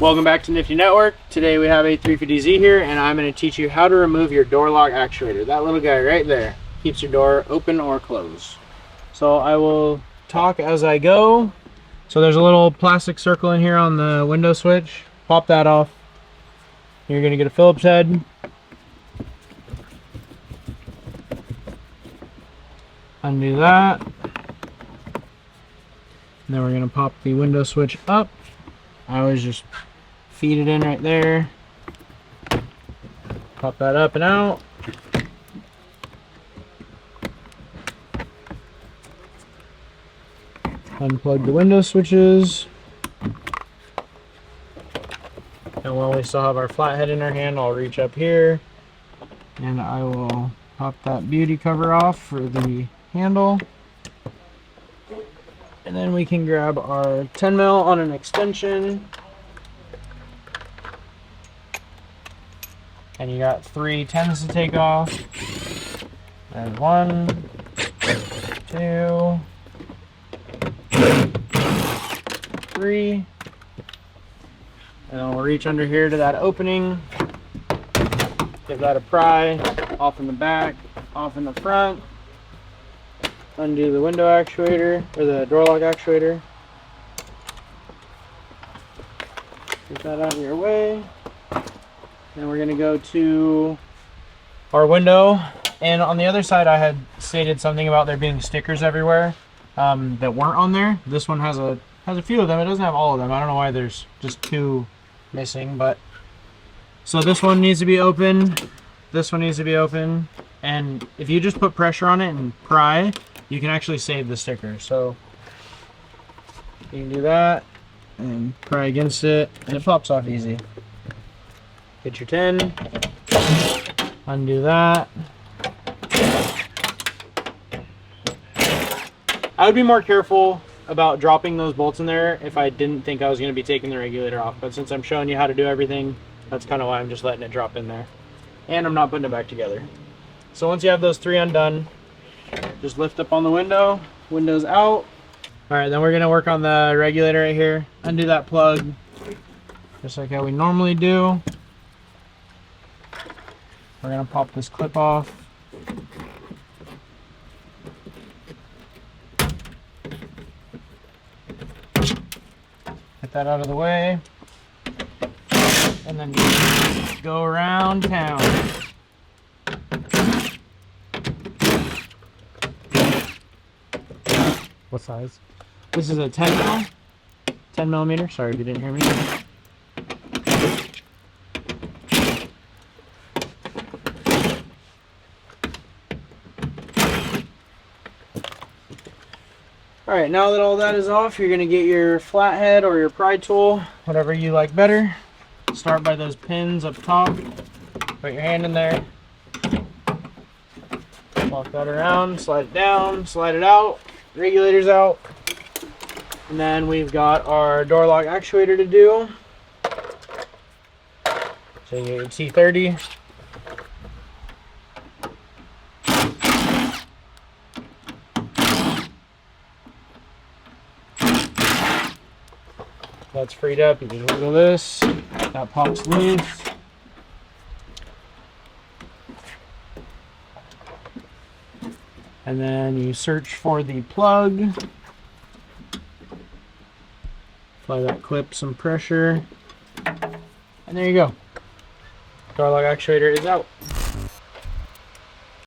Welcome back to Nifty Network. Today we have a 350Z here, and I'm going to teach you how to remove your door lock actuator. That little guy right there keeps your door open or closed. So I will talk as I go. So there's a little plastic circle in here on the window switch. Pop that off. You're going to get a Phillips head. Undo that. And then we're going to pop the window switch up. I always just feed it in right there. Pop that up and out. Unplug the window switches. And while we still have our flathead in our hand, I'll reach up here and I will pop that beauty cover off for the handle. And then we can grab our 10 mil on an extension. And you got 3 10s to take off. And 1, 2, 3. And then we'll reach under here to that opening. Give that a pry. Off in the back, off in the front. Undo the window actuator, or the door lock actuator. Get that out of your way. Then we're going to go to our window. And on the other side, I had stated something about there being stickers everywhere that weren't on there. This one has a few of them. It doesn't have all of them. I don't know why there's just 2 missing. But so this one needs to be open. This one needs to be open. And if you just put pressure on it and pry, you can actually save the sticker. So you can do that and pry against it, and it pops off easy. Get your 10, undo that. I would be more careful about dropping those bolts in there if I didn't think I was going to be taking the regulator off. But since I'm showing you how to do everything, that's kind of why I'm just letting it drop in there. And I'm not putting it back together. So once you have those 3 undone, just lift up on the window, windows out. All right, then we're gonna work on the regulator right here. Undo that plug, just like how we normally do. We're gonna pop this clip off. Get that out of the way. And then just go around town. What size? This is a 10 millimeter. Sorry if you didn't hear me. Alright, now that all that is off, you're going to get your flathead or your pry tool, whatever you like better. Start by those pins up top. Put your hand in there. Walk that around, slide it down, slide it out. Regulator's out. And then we've got our door lock actuator to do. So you get your T30. That's freed up. You just wiggle this. That pops loose. And then you search for the plug. Apply that clip some pressure. And there you go. Door lock actuator is out.